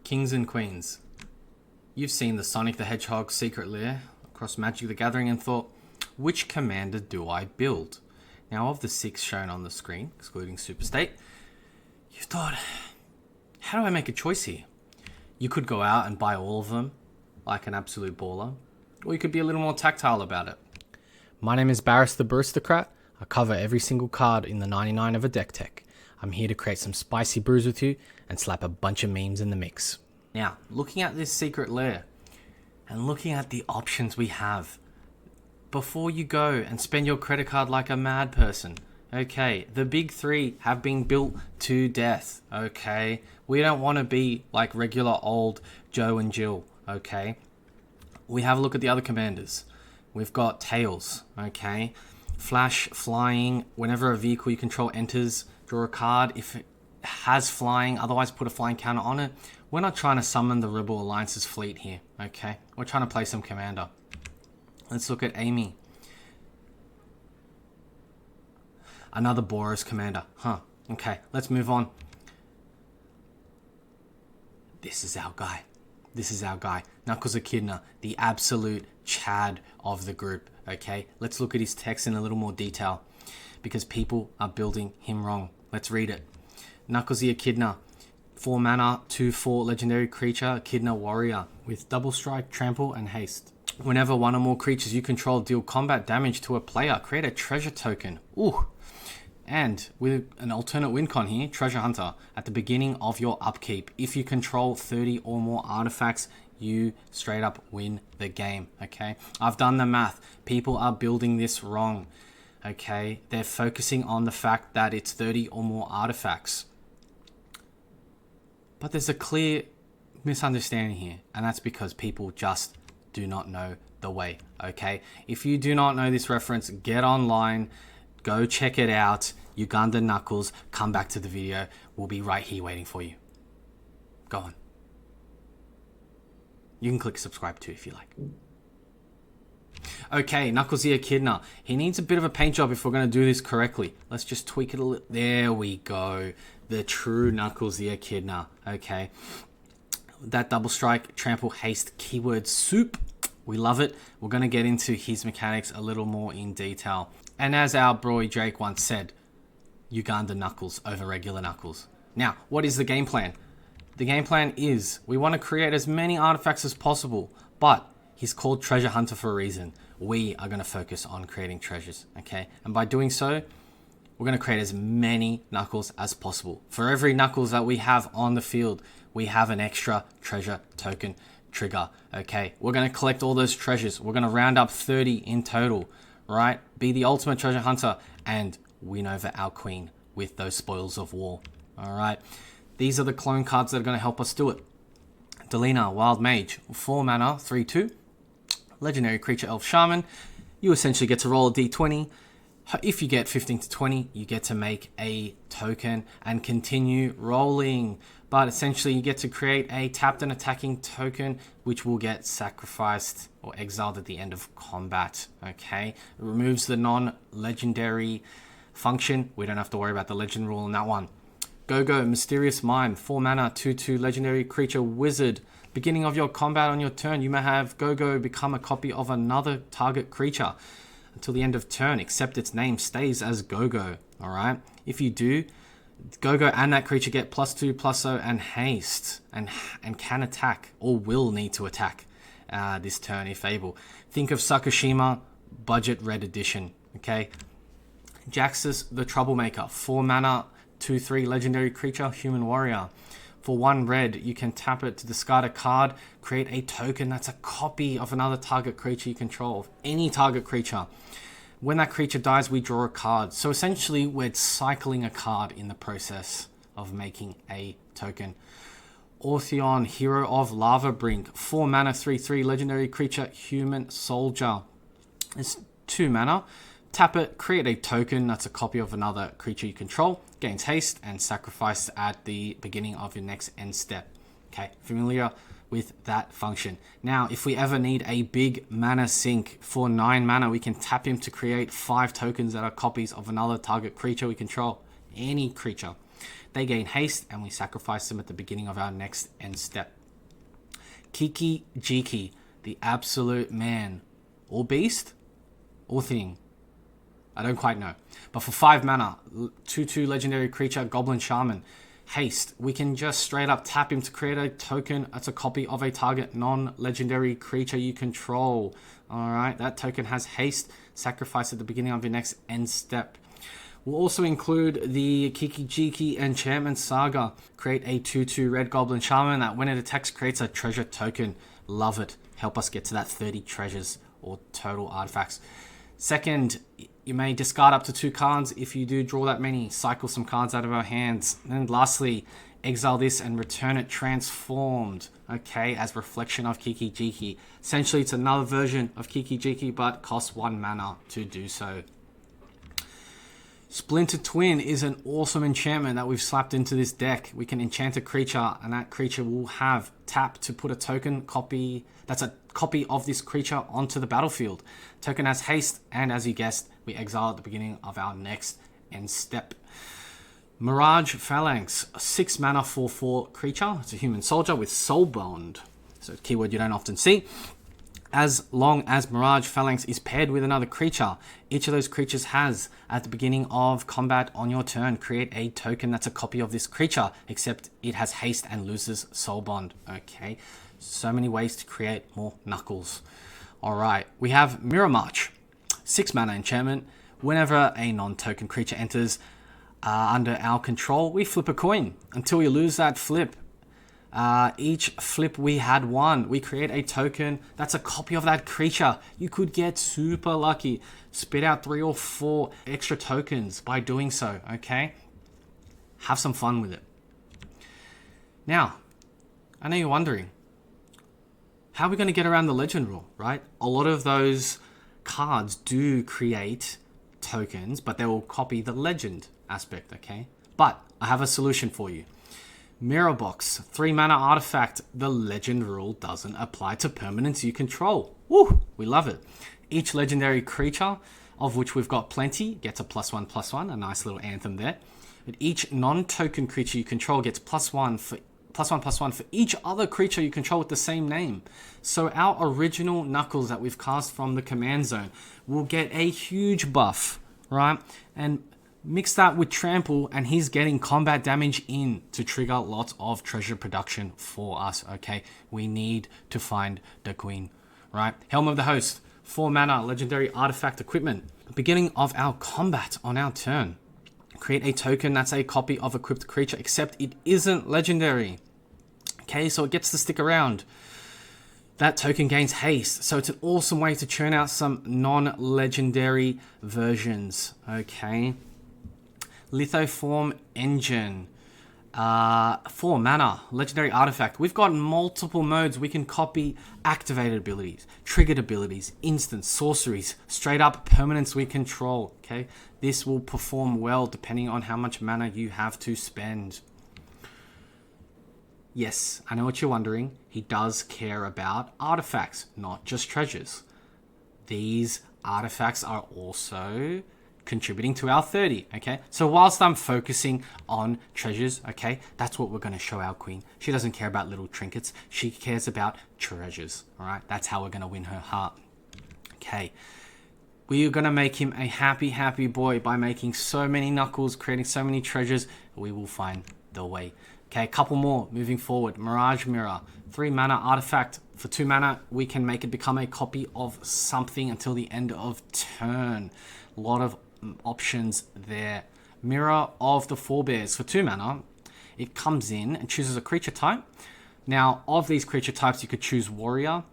Kings and Queens, you've seen the Sonic the Hedgehog secret lair across Magic the Gathering and thought, which commander do I build? Now, of the 6 shown on the screen, excluding Super State, you've thought, how do I make a choice here? You could go out and buy all of them, like an absolute baller, or you could be a little more tactile about it. My name is Barris the Baristocrat. I cover every single card in the 99 of a deck tech. I'm here to create some spicy brews with you and slap a bunch of memes in the mix. Now, looking at this secret lair and looking at the options we have, before you go and spend your credit card like a mad person, okay, the big 3 have been built to death, okay? We don't want to be like regular old Joe and Jill, okay? We have a look at the other commanders. We've got Tails, okay? Flash, flying, whenever a vehicle you control enters, draw a card. If it has flying, otherwise put a flying counter on it. We're not trying to summon the Rebel Alliance's fleet here, okay? We're trying to play some commander. Let's look at Amy. Another Boros commander. Okay, let's move on. This is our guy. This is our guy. Knuckles the Echidna, the absolute Chad of the group, okay? Let's look at his text in a little more detail because people are building him wrong. Let's read it. Knuckles the Echidna, 4 mana, 2/4 legendary creature, Echidna warrior with double strike, trample, and haste. Whenever one or more creatures you control deal combat damage to a player, create a treasure token. Ooh. And with an alternate win con here, Treasure Hunter, at the beginning of your upkeep, if you control 30 or more artifacts, you straight up win the game, okay? I've done the math. People are building this wrong, okay? They're focusing on the fact that it's 30 or more artifacts. But there's a clear misunderstanding here, and that's because people just do not know the way, okay? If you do not know this reference, get online, go check it out. Ugandan Knuckles, come back to the video. We'll be right here waiting for you. Go on. You can click subscribe too if you like. Okay, Knuckles the Echidna. He needs a bit of a paint job if we're going to do this correctly. Let's just tweak it a little. There we go. The true Knuckles the Echidna. Okay. That double strike, trample, haste, keyword soup. We love it. We're going to get into his mechanics a little more in detail. And as our boy Drake once said, Ugandan Knuckles over regular Knuckles. Now, what is the game plan? The game plan is we want to create as many artifacts as possible, but he's called Treasure Hunter for a reason. We are going to focus on creating treasures, okay? And by doing so, we're going to create as many Knuckles as possible. For every Knuckles that we have on the field, we have an extra treasure token trigger, okay? We're going to collect all those treasures. We're going to round up 30 in total, right? Be the ultimate treasure hunter and win over our queen with those spoils of war, all right? These are the clone cards that are going to help us do it. Delina, Wild Mage, 4 mana, 3/2. Legendary creature, Elf Shaman. You essentially get to roll a d20. If you get 15 to 20, you get to make a token and continue rolling. But essentially, you get to create a tapped and attacking token, which will get sacrificed or exiled at the end of combat, okay? It removes the non-legendary function. We don't have to worry about the legend rule in that one. Go-Go, Mysterious Mime, 4 mana, 2/2 legendary creature, wizard. Beginning of your combat on your turn, you may have Go-Go become a copy of another target creature until the end of turn, except its name stays as Go-Go, all right? If you do, Go-Go and that creature get +2/+0 and haste and can attack or will need to attack this turn if able. Think of Sakushima Budget Red Edition, okay? Jaxus the Troublemaker, 4 mana, 2/3 legendary creature, human warrior. For 1 red, you can tap it to discard a card, create a token that's a copy of another target creature you control, of any target creature. When that creature dies, we draw a card. So essentially, we're cycling a card in the process of making a token. Ortheon, Hero of Lava Brink, 4 mana, 3/3 legendary creature, human soldier. It's 2 mana. Tap it, create a token that's a copy of another creature you control, gains haste, and sacrifice at the beginning of your next end step. Okay, familiar with that function. Now, if we ever need a big mana sink for 9 mana, we can tap him to create 5 tokens that are copies of another target creature we control. Any creature. They gain haste, and we sacrifice them at the beginning of our next end step. Kiki Jiki, the absolute man. Or beast? Or thing? I don't quite know. But for 5 mana, 2/2 legendary creature, Goblin Shaman. Haste. We can just straight up tap him to create a token. That's a copy of a target non-legendary creature you control. Alright, that token has haste. Sacrifice at the beginning of your next end step. We'll also include the Kiki Jiki Enchantment Saga. Create a 2/2 red Goblin Shaman that when it attacks creates a treasure token. Love it. Help us get to that 30 treasures or total artifacts. Second, you may discard up to 2 cards. If you do draw that many, cycle some cards out of our hands. And lastly, exile this and return it transformed, okay, as reflection of Kiki Jiki. Essentially, it's another version of Kiki Jiki, but costs 1 mana to do so. Splinter Twin is an awesome enchantment that we've slapped into this deck. We can enchant a creature, and that creature will have tap to put a token copy, that's a copy of this creature onto the battlefield. Token has haste, and as you guessed, we exile at the beginning of our next end step. Mirage Phalanx, a 6 mana 4/4 creature. It's a human soldier with soul bond. So a keyword you don't often see. As long as Mirage Phalanx is paired with another creature, each of those creatures has, at the beginning of combat on your turn, create a token that's a copy of this creature, except it has haste and loses soul bond. Okay, so many ways to create more Knuckles. Alright, we have Mirror March, 6 mana enchantment. Whenever a non-token creature enters under our control, we flip a coin. Until we lose that flip, each flip we had won. We create a token that's a copy of that creature. You could get super lucky. Spit out 3 or 4 extra tokens by doing so, okay? Have some fun with it. Now, I know you're wondering, how are we going to get around the legend rule, right? A lot of those cards do create tokens, but they will copy the legend aspect, okay? But I have a solution for you. Mirror Box, 3 mana artifact. The legend rule doesn't apply to permanents you control. Woo! We love it. Each legendary creature, of which we've got plenty, gets a +1/+1, a nice little anthem there. But each non-token creature you control gets +1 for +1/+1 for each other creature you control with the same name. So our original Knuckles that we've cast from the command zone will get a huge buff, right? And mix that with Trample, and he's getting combat damage in to trigger lots of treasure production for us, okay? We need to find the queen, right? Helm of the Host, 4 mana, legendary artifact equipment. Beginning of our combat on our turn. Create a token that's a copy of equipped creature, except it isn't legendary. Okay, so it gets to stick around. That token gains haste, so it's an awesome way to churn out some non-legendary versions, okay? Lithoform Engine, 4 mana, legendary artifact. We've got multiple modes. We can copy activated abilities, triggered abilities, instants, sorceries, straight up permanents we control, okay? This will perform well depending on how much mana you have to spend. Yes, I know what you're wondering. He does care about artifacts, not just treasures. These artifacts are also contributing to our 30, okay? So whilst I'm focusing on treasures, okay, that's what we're going to show our queen. She doesn't care about little trinkets. She cares about treasures, all right? That's how we're going to win her heart. Okay. We are going to make him a happy, happy boy by making so many Knuckles, creating so many treasures. We will find the way. Okay, a couple more moving forward. Mirage Mirror, 3 mana artifact. For 2 mana, we can make it become a copy of something until the end of turn. A lot of options there. Mirror of the Forebears, for 2 mana, it comes in and chooses a creature type. Now, of these creature types, you could choose Warrior.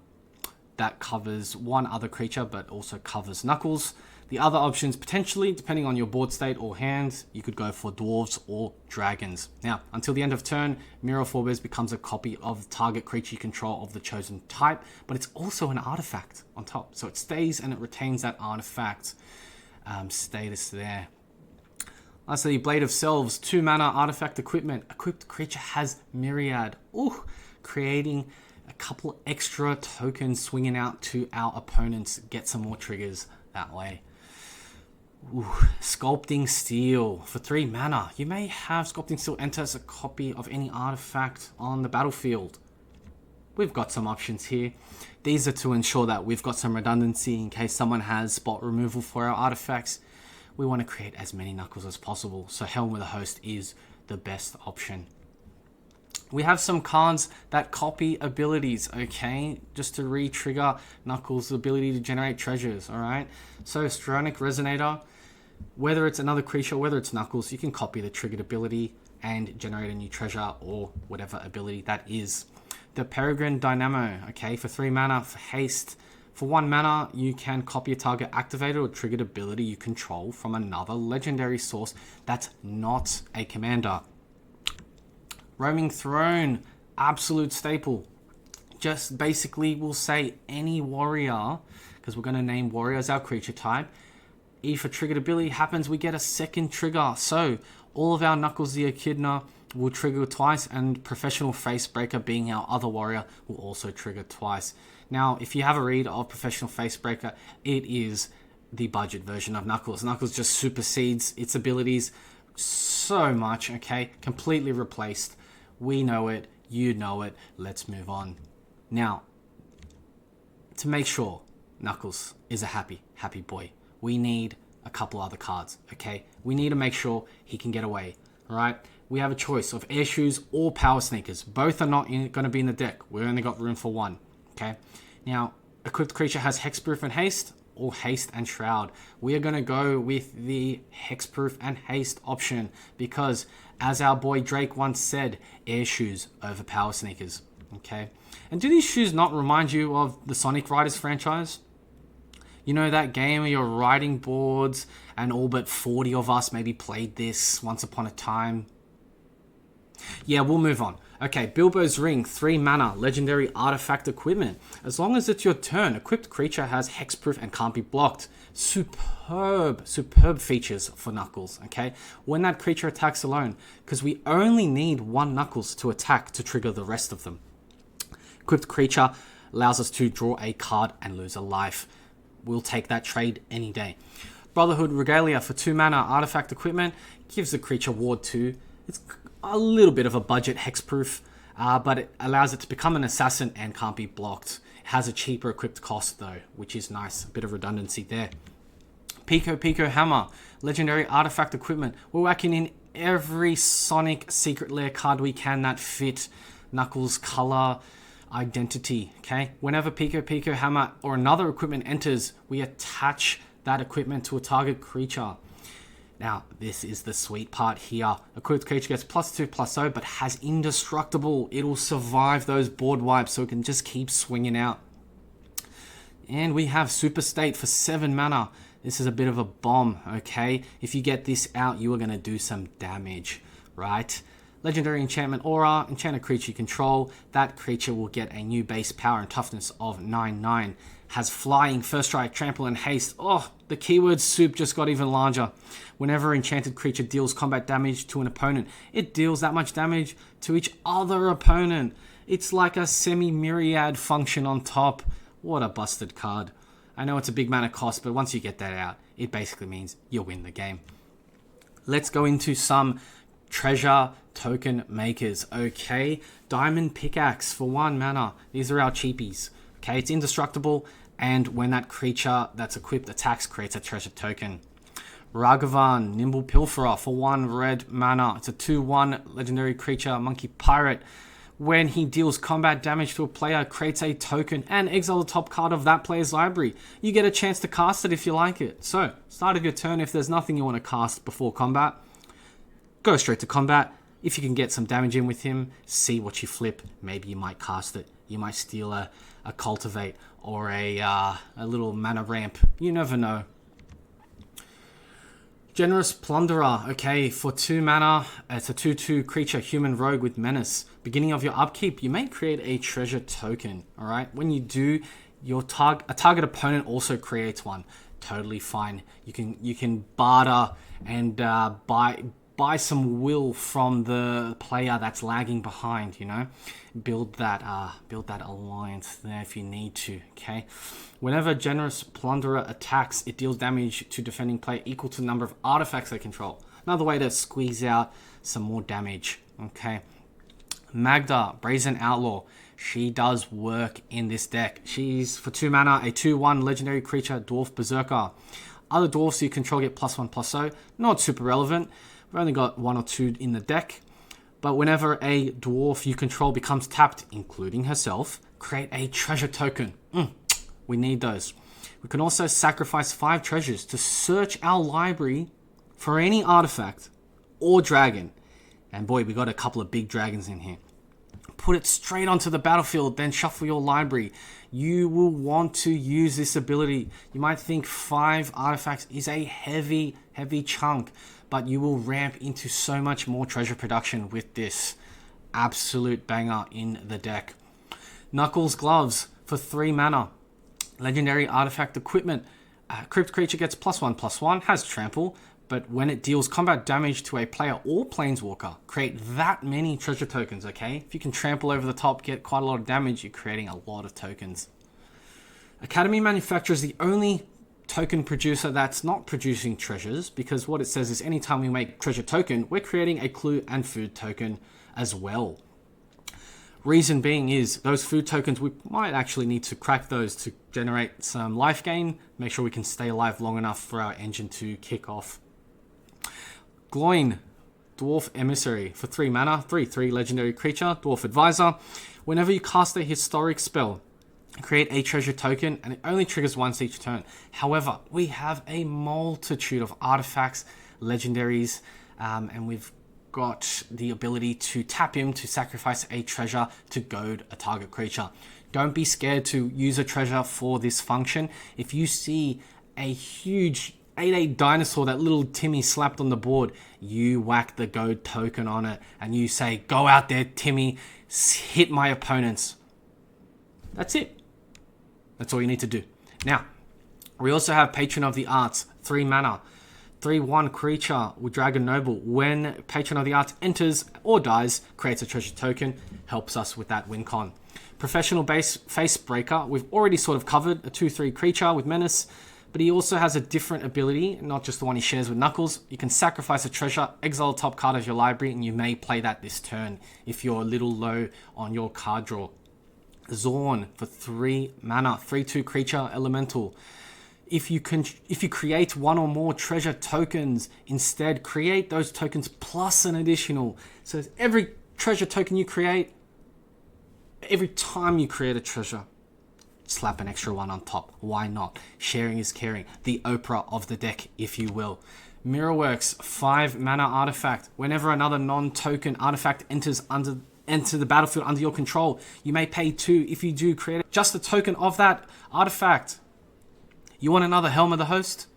That covers one other creature, but also covers Knuckles. The other options, potentially, depending on your board state or hand, you could go for Dwarves or Dragons. Now, until the end of turn, Mirror Forebears becomes a copy of the target creature you control of the chosen type, but it's also an artifact on top. So it stays and it retains that artifact status there. Lastly, Blade of Selves, 2 mana artifact equipment. Equipped creature has Myriad. Ooh, creating a couple extra tokens swinging out to our opponents. Get some more triggers that way. Ooh, Sculpting Steel for 3 mana. You may have Sculpting Steel enter as a copy of any artifact on the battlefield. We've got some options here. These are to ensure that we've got some redundancy in case someone has spot removal for our artifacts. We want to create as many Knuckles as possible, so Helm with a Host is the best option. We have some cards that copy abilities, okay? Just to re-trigger Knuckles' ability to generate treasures, alright? So Stronic Resonator, whether it's another creature, whether it's Knuckles, you can copy the triggered ability and generate a new treasure or whatever ability that is. The Peregrine Dynamo, okay, for 3 mana, for haste. For 1 mana, you can copy a target activated or triggered ability you control from another legendary source that's not a commander. Roaming Throne, absolute staple. Just basically we'll say any warrior, because we're going to name warrior as our creature type. If a triggered ability happens, we get a second trigger. So all of our Knuckles the Echidna will trigger twice, and Professional Facebreaker, being our other warrior, will also trigger twice. Now, if you have a read of Professional Facebreaker, it is the budget version of Knuckles. Knuckles just supersedes its abilities so much, okay? Completely replaced. We know it, you know it, let's move on. Now, to make sure Knuckles is a happy boy, we need a couple other cards, okay? We need to make sure he can get away, alright? We have a choice of Air Shoes or Power Sneakers. Both are not going to be in the deck. We only got room for one, okay? Now, equipped creature has Hexproof and Haste, or Haste and Shroud. We are going to go with the Hexproof and Haste option because, as our boy Drake once said, Air Shoes over Power Sneakers, okay? And do these shoes not remind you of the Sonic Riders franchise? You know, that game where you're riding boards and all but 40 of us maybe played this once upon a time? Yeah, we'll move on. Okay, Bilbo's Ring, 3 mana, legendary artifact equipment. As long as it's your turn, equipped creature has hexproof and can't be blocked. Superb features for Knuckles, okay? When that creature attacks alone, because we only need 1 Knuckles to attack to trigger the rest of them. Equipped creature allows us to draw a card and lose a life. We'll take that trade any day. Brotherhood Regalia for 2 mana, artifact equipment, gives the creature ward 2. It's a little bit of a budget hexproof, but it allows it to become an assassin and can't be blocked. It has a cheaper equipped cost though, which is nice. A bit of redundancy there. Pico Hammer, legendary artifact equipment. We're whacking in every Sonic Secret Lair card we can that fit Knuckles' color identity, okay? Whenever Pico Hammer or another equipment enters, we attach that equipment to a target creature. Now, this is the sweet part here. Equipped creature gets +2/+0, but has indestructible. It'll survive those board wipes, so it can just keep swinging out. And we have Super State for 7 mana. This is a bit of a bomb, okay? If you get this out, you are going to do some damage, right? Legendary Enchantment Aura, enchant a creature you control. That creature will get a new base power and toughness of 9/9. Has Flying, First Strike, Trample, and Haste. Oh, the keyword soup just got even larger. Whenever enchanted creature deals combat damage to an opponent, it deals that much damage to each other opponent. It's like a semi-myriad function on top. What a busted card. I know it's a big mana cost, but once you get that out, it basically means you win the game. Let's go into some treasure token makers, okay? Diamond Pickaxe for 1 mana. These are our cheapies, okay? It's indestructible, and when that creature that's equipped attacks, creates a treasure token. Ragavan, Nimble Pilferer for 1 red mana. It's a 2/1 legendary creature, Monkey Pirate. When he deals combat damage to a player, creates a token and exile the top card of that player's library. You get a chance to cast it if you like it. So, start of your turn, if there's nothing you want to cast before combat, go straight to combat. If you can get some damage in with him, see what you flip. Maybe you might cast it. You might steal a Cultivate or a little mana ramp. You never know. Generous Plunderer, okay, for 2 mana, it's a 2/2 creature, human rogue with menace. Beginning of your upkeep, you may create a treasure token, alright? When you do, a target opponent also creates one. Totally fine. You can barter and buy some will from the player that's lagging behind, you know. Build that alliance there if you need to, okay. Whenever Generous Plunderer attacks, it deals damage to defending player equal to the number of artifacts they control. Another way to squeeze out some more damage, okay. Magda, Brazen Outlaw. She does work in this deck. She's, for 2 mana, a 2/1 legendary creature, Dwarf Berserker. Other dwarfs you control get +1/+0. Not super relevant. We've only got 1 or 2 in the deck. But whenever a dwarf you control becomes tapped, including herself, create a treasure token. We need those. We can also sacrifice 5 treasures to search our library for any artifact or dragon. And boy, we got a couple of big dragons in here. Put it straight onto the battlefield, then shuffle your library. You will want to use this ability. You might think 5 artifacts is a heavy chunk, but you will ramp into so much more treasure production with this. Absolute banger in the deck. Knuckles Gloves for 3 mana. Legendary artifact equipment. Crypt creature gets +1/+1, has trample, but when it deals combat damage to a player or planeswalker, create that many treasure tokens, okay? If you can trample over the top, get quite a lot of damage, you're creating a lot of tokens. Academy Manufacturer is the only token producer that's not producing treasures, because what it says is anytime we make treasure token, we're creating a clue and food token as well. Reason being is those food tokens, we might actually need to crack those to generate some life gain, make sure we can stay alive long enough for our engine to kick off. Gloin, Dwarf Emissary for 3 mana, 3/3 legendary creature, Dwarf Advisor. Whenever you cast a historic spell, create a treasure token, and it only triggers once each turn. However, we have a multitude of artifacts, legendaries, and we've got the ability to tap him to sacrifice a treasure to goad a target creature. Don't be scared to use a treasure for this function. If you see a huge 8/8 dinosaur that little Timmy slapped on the board, you whack the goad token on it and you say, go out there, Timmy, hit my opponents. That's it. That's all you need to do. Now, we also have Patron of the Arts, 3 mana. 3/1 creature with Dragon Noble. When Patron of the Arts enters or dies, creates a treasure token, helps us with that win con. Professional Base Facebreaker, we've already sort of covered, a 2/3 creature with Menace, but he also has a different ability, not just the one he shares with Knuckles. You can sacrifice a treasure, exile a top card of your library, and you may play that this turn if you're a little low on your card draw. Zorn for 3 mana, 3/2 creature elemental. If you create 1 or more treasure tokens, instead create those tokens plus an additional. So every treasure token you create, every time you create a treasure, slap an extra 1 on top. Why not? Sharing is caring. The Oprah of the deck, if you will. Mirrorworks, 5 mana artifact. Whenever another non-token artifact enters the battlefield under your control, you may pay 2. If you do, create just a token of that artifact. You want another Helm of the Host?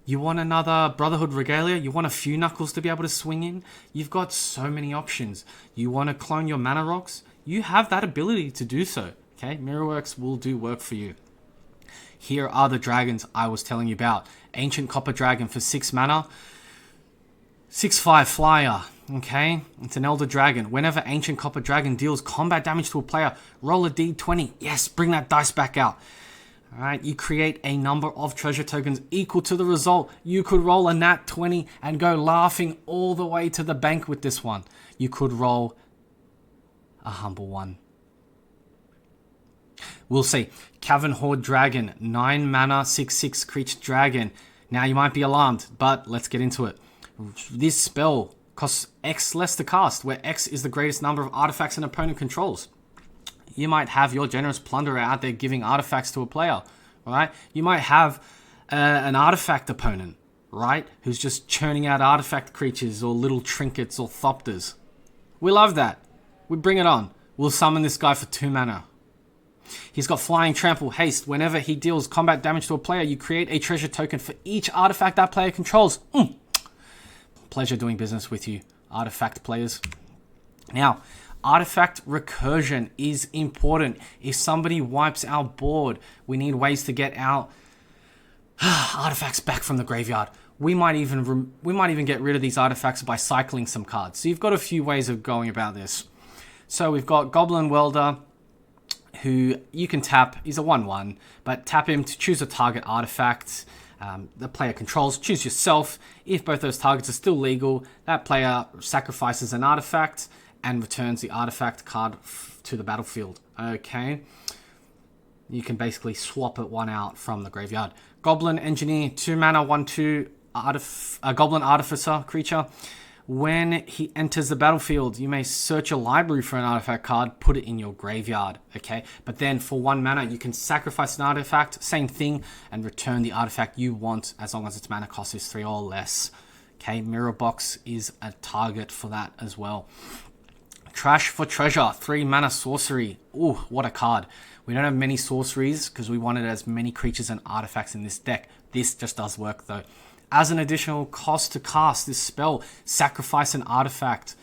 You want another Brotherhood Regalia? You want a few Knuckles to be able to swing in? You've got so many options. You want to clone your Mana Rocks? You have that ability to do so. Okay, Mirrorworks will do work for you. Here are the dragons I was telling you about. Ancient Copper Dragon for 6 mana. 6/5 flyer. Okay, it's an Elder Dragon. Whenever Ancient Copper Dragon deals combat damage to a player, roll a d20. Yes, bring that dice back out. Alright, you create a number of treasure tokens equal to the result. You could roll a nat 20 and go laughing all the way to the bank with this one. You could roll a humble 1. We'll see. Cavern Horde Dragon, 9 mana, 6/6 creature dragon. Now you might be alarmed, but let's get into it. This spell costs X less to cast, where X is the greatest number of artifacts an opponent controls. You might have your Generous Plunderer out there giving artifacts to a player, right? You might have an artifact opponent, right? Who's just churning out artifact creatures or little trinkets or thopters. We love that. We bring it on. We'll summon this guy for 2 mana. He's got Flying Trample, Haste. Whenever he deals combat damage to a player, you create a treasure token for each artifact that player controls. Pleasure doing business with you, artifact players. Now, artifact recursion is important. If somebody wipes our board, we need ways to get our artifacts back from the graveyard. we might even get rid of these artifacts by cycling some cards. So you've got a few ways of going about this. So we've got Goblin Welder, who you can tap. He's a 1/1, but tap him to choose a target artifact the player controls. Choose yourself. If both those targets are still legal, that player sacrifices an artifact and returns the artifact card to the battlefield. Okay. You can basically swap one out from the graveyard. Goblin Engineer, 2 mana, 1/2, Goblin Artificer creature. When he enters the battlefield, you may search your library for an artifact card, put it in your graveyard, okay? But then for 1 mana, you can sacrifice an artifact, same thing, and return the artifact you want as long as its mana cost is 3 or less. Okay, Mirror Box is a target for that as well. Trash for Treasure, 3 mana sorcery. Ooh, what a card. We don't have many sorceries because we wanted as many creatures and artifacts in this deck. This just does work though. As an additional cost to cast this spell, sacrifice an artifact.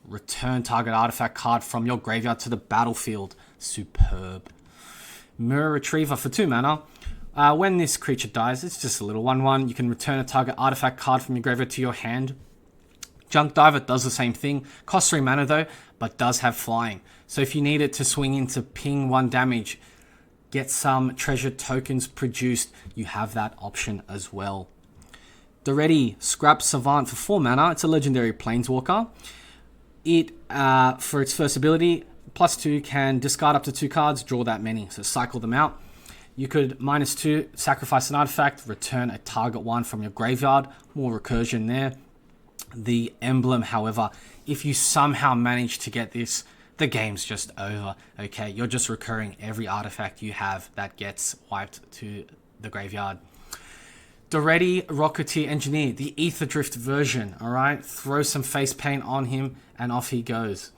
Return target artifact card from your graveyard to the battlefield. Superb. Mirror Retriever for 2 mana. When this creature dies, it's just a little 1/1. You can return a target artifact card from your graveyard to your hand. Junk Diver does the same thing. Costs 3 mana though, but does have flying. So if you need it to swing into ping 1 damage, get some treasure tokens produced, you have that option as well. Doretti, Scrap Savant for 4 mana. It's a legendary planeswalker. It, for its first ability, +2, can discard up to 2 cards, draw that many, so cycle them out. You could -2, sacrifice an artifact, return a target one from your graveyard, more recursion there. The emblem, however, if you somehow manage to get this, the game's just over, okay? You're just recurring every artifact you have that gets wiped to the graveyard. Doretti, Rocketeer Engineer, the Ether Drift version, alright? Throw some face paint on him and off he goes.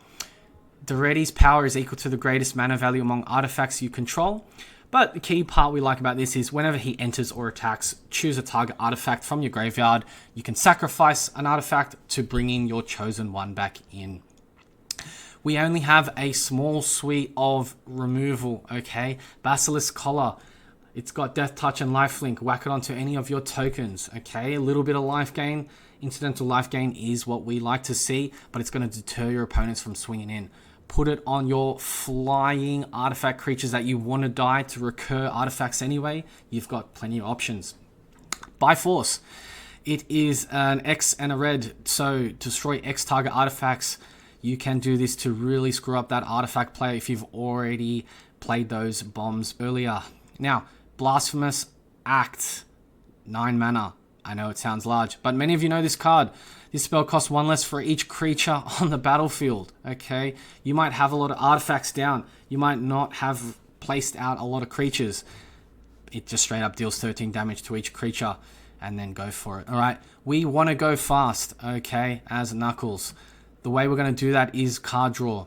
Doretti's power is equal to the greatest mana value among artifacts you control. But the key part we like about this is whenever he enters or attacks, choose a target artifact from your graveyard. You can sacrifice an artifact to bring in your chosen one back in. We only have a small suite of removal, okay? Basilisk Collar. It's got Death Touch and Lifelink. Whack it onto any of your tokens, okay? A little bit of life gain. Incidental life gain is what we like to see, but it's going to deter your opponents from swinging in. Put it on your flying artifact creatures that you want to die to recur artifacts anyway. You've got plenty of options. By Force. It is an X and a red, so destroy X target artifacts. You can do this to really screw up that artifact play if you've already played those bombs earlier. Now, Blasphemous Act, 9 mana. I know it sounds large, but many of you know this card. This spell costs 1 less for each creature on the battlefield, okay? You might have a lot of artifacts down. You might not have placed out a lot of creatures. It just straight up deals 13 damage to each creature and then go for it, all right? We want to go fast, okay, as Knuckles. The way we're going to do that is card draw.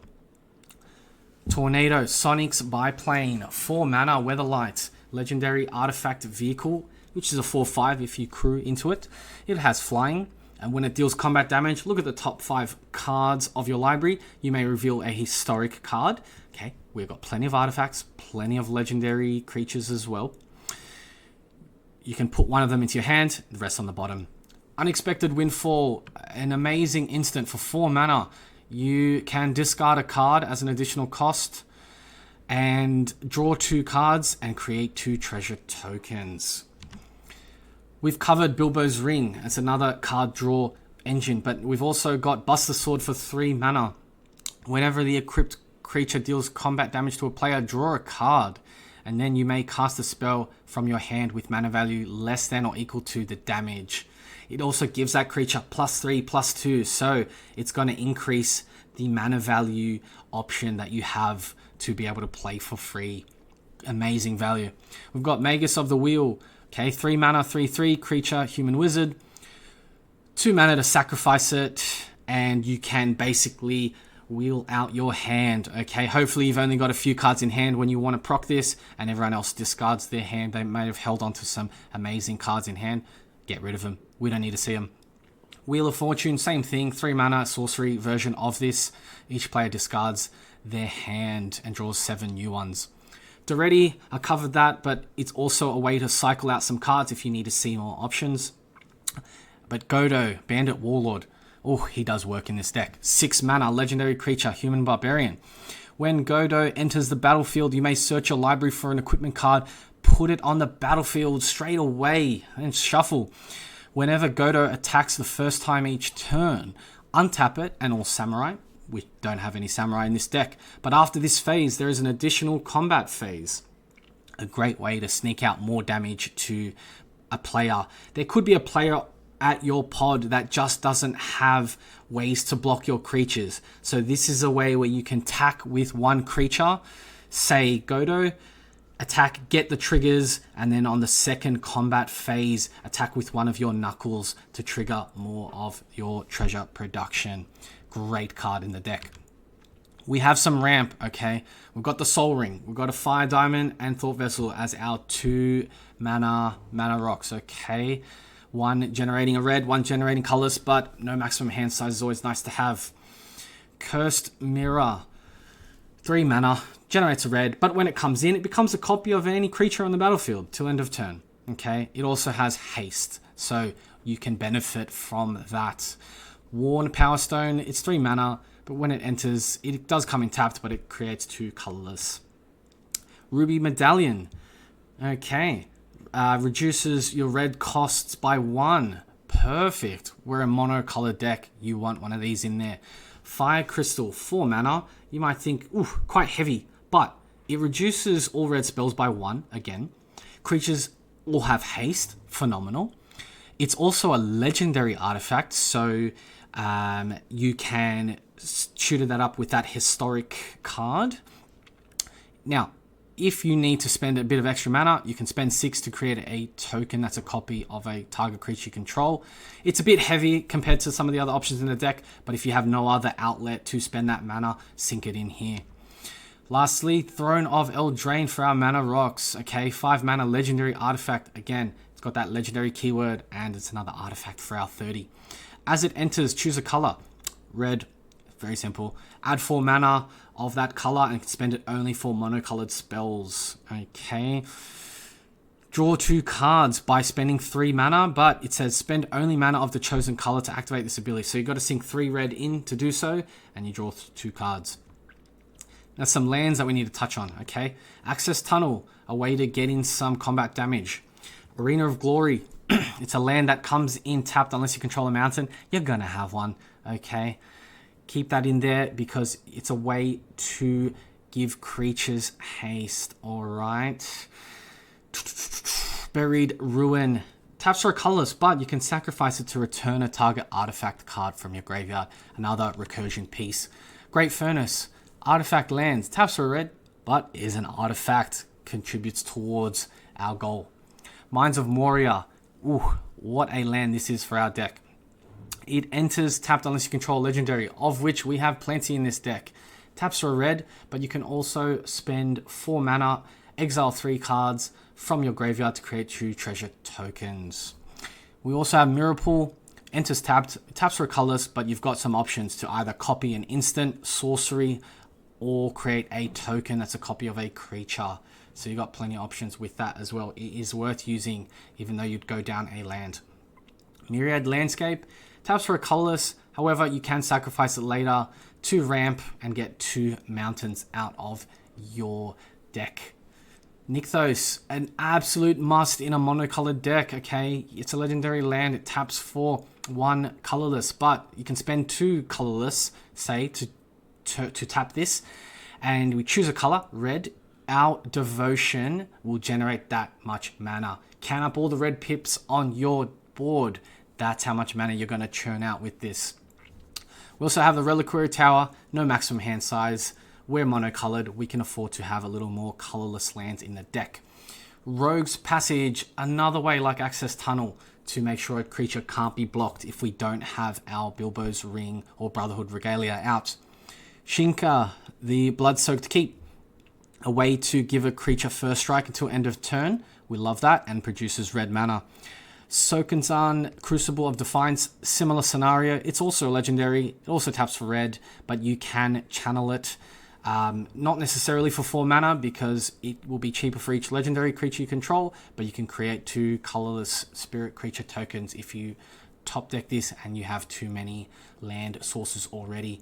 Tornado, Sonic's Biplane, 4 mana, Weatherlight, legendary artifact vehicle, which is a 4/5 if you crew into it. It has flying, and when it deals combat damage, look at the top 5 cards of your library. You may reveal a historic card. Okay, we've got plenty of artifacts, plenty of legendary creatures as well. You can put one of them into your hand, the rest on the bottom. Unexpected Windfall, an amazing instant for 4 mana. You can discard a card as an additional cost and draw 2 cards and create 2 treasure tokens. We've covered Bilbo's Ring as another card draw engine, but we've also got Buster Sword for 3 mana. Whenever the equipped creature deals combat damage to a player, draw a card, and then you may cast a spell from your hand with mana value less than or equal to the damage. It also gives that creature +3, +2, so it's going to increase the mana value option that you have to be able to play for free. Amazing value. We've got Magus of the Wheel. Okay, 3 mana, 3/3, creature, human wizard. 2 mana to sacrifice it, and you can basically wheel out your hand. Okay, hopefully you've only got a few cards in hand when you want to proc this, and everyone else discards their hand. They may have held onto some amazing cards in hand. Get rid of them. We don't need to see them. Wheel of Fortune, same thing. 3 mana, sorcery version of this. Each player discards their hand and draws 7 new ones. Doretti, I covered that, but it's also a way to cycle out some cards if you need to see more options. But Godo, Bandit Warlord, oh, he does work in this deck. 6 mana, legendary creature, human barbarian. When Godo enters the battlefield, you may search your library for an equipment card, put it on the battlefield straight away, and shuffle. Whenever Godo attacks the first time each turn, untap it and all samurai. We don't have any samurai in this deck. But after this phase, there is an additional combat phase. A great way to sneak out more damage to a player. There could be a player at your pod that just doesn't have ways to block your creatures. So this is a way where you can attack with one creature, say Godo, attack, get the triggers, and then on the second combat phase, attack with one of your Knuckles to trigger more of your treasure production. Great card in the deck. We have some ramp, okay? We've got the Soul Ring, we've got a Fire Diamond and Thought Vessel as our 2 mana rocks, okay? One generating a red, one generating colorless, but no maximum hand size is always nice to have. Cursed Mirror, 3 mana, generates a red, but when it comes in, it becomes a copy of any creature on the battlefield till end of turn, okay? It also has haste, so you can benefit from that. Worn Power Stone, it's 3 mana, but when it enters, it does come in tapped, but it creates 2 colorless. Ruby Medallion, okay. Reduces your red costs by 1. Perfect. We're a monocolored deck. You want one of these in there. Fire Crystal, 4 mana. You might think, ooh, quite heavy, but it reduces all red spells by 1 again. Creatures all have haste. Phenomenal. It's also a legendary artifact, so you can shoot that up with that historic card. Now, if you need to spend a bit of extra mana, you can spend 6 to create a token that's a copy of a target creature you control. It's a bit heavy compared to some of the other options in the deck, but if you have no other outlet to spend that mana, sink it in here. Lastly, Throne of Eldraine for our mana rocks. Okay, 5 mana legendary artifact. Again, it's got that legendary keyword, and it's another artifact for our 30. As it enters, choose a color. Red, very simple. Add 4 mana of that color and spend it only for monocolored spells. Okay. Draw 2 cards by spending 3 mana, but it says spend only mana of the chosen color to activate this ability. So you've got to sink 3 red in to do so, and you draw 2 cards. Now some lands that we need to touch on, okay? Access Tunnel, a way to get in some combat damage. Arena of Glory, it's a land that comes in tapped unless you control a mountain. You're gonna have one, okay? Keep that in there because it's a way to give creatures haste, alright? Buried Ruin. Taps for a colorless, but you can sacrifice it to return a target artifact card from your graveyard. Another recursion piece. Great Furnace. Artifact lands. Taps for a red, but is an artifact. Contributes towards our goal. Mines of Moria. Ooh, what a land this is for our deck. It enters tapped unless you control legendary, of which we have plenty in this deck. Taps for a red, but you can also spend 4 mana, exile 3 cards from your graveyard to create 2 treasure tokens. We also have Mirror Pool. Enters tapped, taps for a colorless, but you've got some options to either copy an instant, sorcery, or create a token that's a copy of a creature. So you've got plenty of options with that as well. It is worth using, even though you'd go down a land. Myriad Landscape. Taps for a colorless, however, you can sacrifice it later to ramp and get 2 mountains out of your deck. Nykthos, an absolute must in a monocolored deck, okay? It's a legendary land, it taps for 1 colorless, but you can spend 2 colorless, say, to tap this, and we choose a color, red. Our Devotion will generate that much mana. Count up all the red pips on your board. That's how much mana you're going to churn out with this. We also have the Reliquary Tower, no maximum hand size. We're monocolored. We can afford to have a little more colorless lands in the deck. Rogue's Passage, another way like Access Tunnel to make sure a creature can't be blocked if we don't have our Bilbo's Ring or Brotherhood Regalia out. Shinka, the Blood-Soaked Keep, a way to give a creature first strike until end of turn. We love that, and produces red mana. Sokenzan, Crucible of Defiance, similar scenario. It's also legendary. It also taps for red, but you can channel it Not necessarily for 4 mana because it will be cheaper for each legendary creature you control, but you can create 2 colorless spirit creature tokens if you top deck this and you have too many land sources already.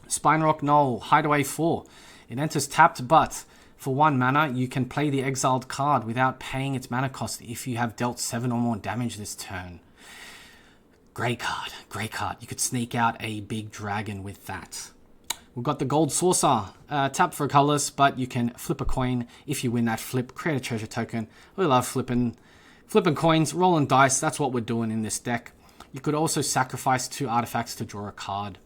Spinerock Knoll, Hideaway 4. It enters tapped, but for 1 mana, you can play the exiled card without paying its mana cost if you have dealt 7 or more damage this turn. Great card, great card. You could sneak out a big dragon with that. We've got the Gold Saucer, tapped for a colorless, but you can flip a coin. If you win that flip, create a treasure token. We love flipping coins, rolling dice. That's what we're doing in this deck. You could also sacrifice 2 artifacts to draw a card.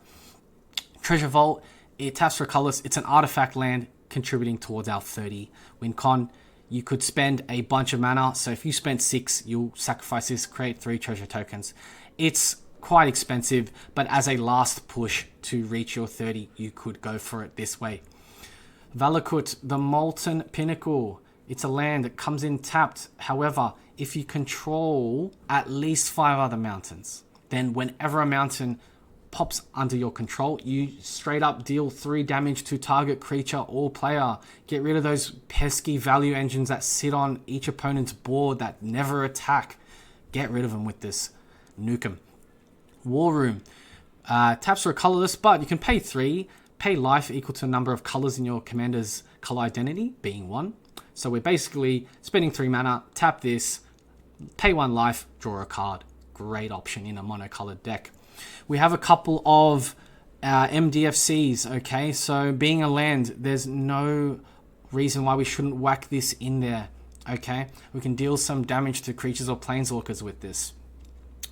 Treasure Vault, it taps for colorless. It's an artifact land contributing towards our 30 win con. You could spend a bunch of mana. So if you spent 6, you'll sacrifice this, create 3 treasure tokens. It's quite expensive, but as a last push to reach your 30, you could go for it this way. Valakut, the Molten Pinnacle. It's a land that comes in tapped. However, if you control at least 5 other mountains, then whenever a mountain pops under your control, you straight up deal 3 damage to target creature or player. Get rid of those pesky value engines that sit on each opponent's board that never attack. Get rid of them with this. Nuke 'em. War Room. Taps for a colorless, but you can pay 3. Pay life equal to the number of colors in your commander's color identity, being 1. So we're basically spending 3 mana, tap this, pay 1 life, draw a card. Great option in a monocolored deck. We have a couple of MDFCs, okay? So being a land, there's no reason why we shouldn't whack this in there, okay? We can deal some damage to creatures or planeswalkers with this.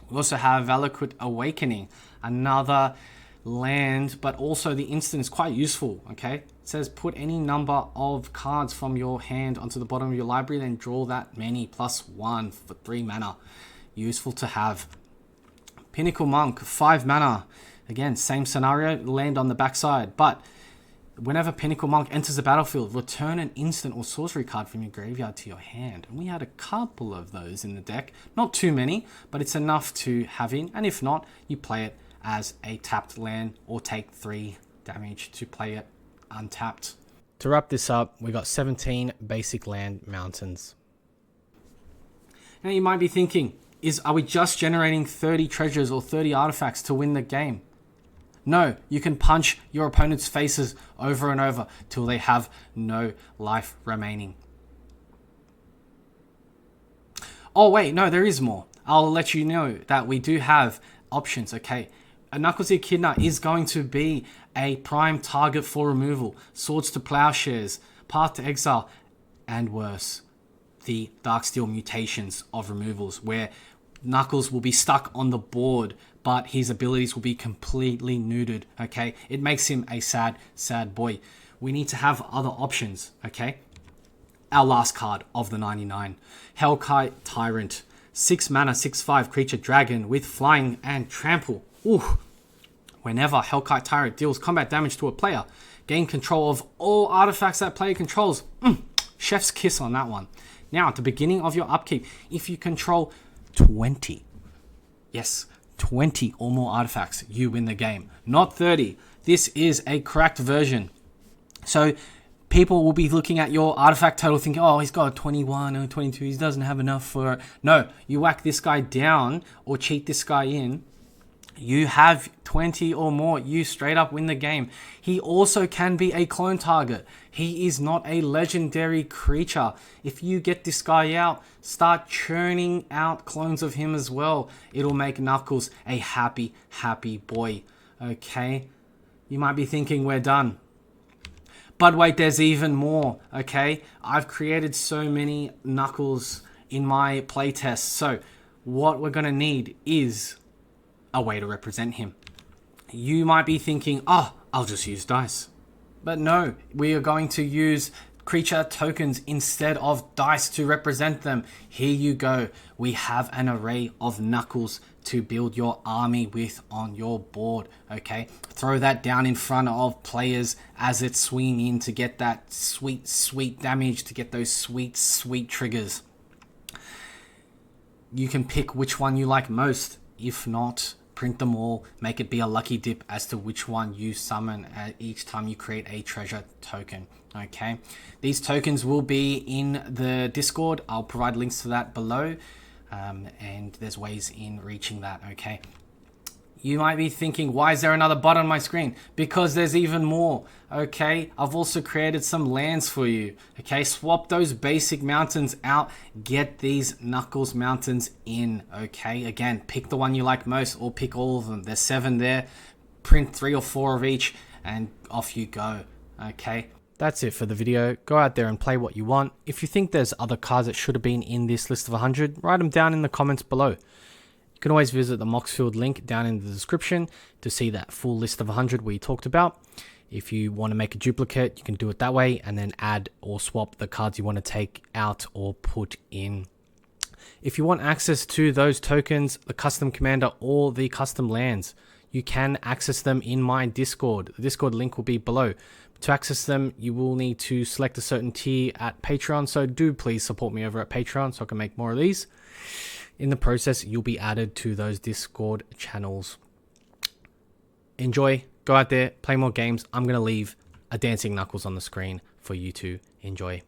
We also have Valakut Awakening, another land, but also the instant is quite useful, okay? It says put any number of cards from your hand onto the bottom of your library, then draw that many plus 1 for 3 mana. Useful to have. Pinnacle Monk, 5 mana. Again, same scenario, land on the backside, but whenever Pinnacle Monk enters the battlefield, return an instant or sorcery card from your graveyard to your hand. And we had a couple of those in the deck. Not too many, but it's enough to have in. And if not, you play it as a tapped land or take 3 damage to play it untapped. To wrap this up, we got 17 basic land mountains. Now you might be thinking, are we just generating 30 treasures or 30 artifacts to win the game? No, you can punch your opponent's faces over and over till they have no life remaining. Oh wait, no, there is more. I'll let you know that we do have options, okay? A Knuckles the Echidna is going to be a prime target for removal. Swords to Plowshares, Path to Exile, and worse, the Darksteel mutations of removals, where Knuckles will be stuck on the board, but his abilities will be completely neutered, okay? It makes him a sad, sad boy. We need to have other options, okay? Our last card of the 99. Hellkite Tyrant. 6 mana, 6/5 creature dragon with flying and trample. Ooh. Whenever Hellkite Tyrant deals combat damage to a player, gain control of all artifacts that player controls. Chef's kiss on that one. Now, at the beginning of your upkeep, if you control 20, yes, 20 or more artifacts, you win the game. Not 30. This is a cracked version. So people will be looking at your artifact total thinking, oh, he's got 21 or 22. He doesn't have enough for it. No, you whack this guy down or cheat this guy in. You have 20 or more. You straight up win the game. He also can be a clone target. He is not a legendary creature. If you get this guy out, start churning out clones of him as well. It'll make Knuckles a happy, happy boy. Okay? You might be thinking we're done. But wait, there's even more. Okay? I've created so many Knuckles in my playtest. So what we're going to need is a way to represent him. You might be thinking, oh, I'll just use dice. But no, we are going to use creature tokens instead of dice to represent them. Here you go. We have an array of Knuckles to build your army with on your board. Okay, throw that down in front of players as it's swinging in to get that sweet, sweet damage, to get those sweet, sweet triggers. You can pick which one you like most. If not, print them all, make it be a lucky dip as to which one you summon at each time you create a treasure token. Okay, these tokens will be in the Discord. I'll provide links to that below, and there's ways in reaching that. Okay, you might be thinking, why is there another bot on my screen? Because there's even more. Okay, I've also created some lands for you. Okay, swap those basic mountains out, get these Knuckles mountains in. Okay, again, pick the one you like most or pick all of them. There's 7 there, print 3 or 4 of each and off you go. Okay, that's it for the video. Go out there and play what you want. If you think there's other cards that should have been in this list of 100, write them down in the comments below. You can always visit the Moxfield link down in the description to see that full list of 100 we talked about. If you want to make a duplicate, you can do it that way and then add or swap the cards you want to take out or put in. If you want access to those tokens, the custom commander or the custom lands, you can access them in my Discord. The Discord link will be below. To access them, you will need to select a certain tier at Patreon, so do please support me over at Patreon so I can make more of these. In the process, you'll be added to those Discord channels. Enjoy, go out there, play more games. I'm going to leave a dancing Knuckles on the screen for you to enjoy.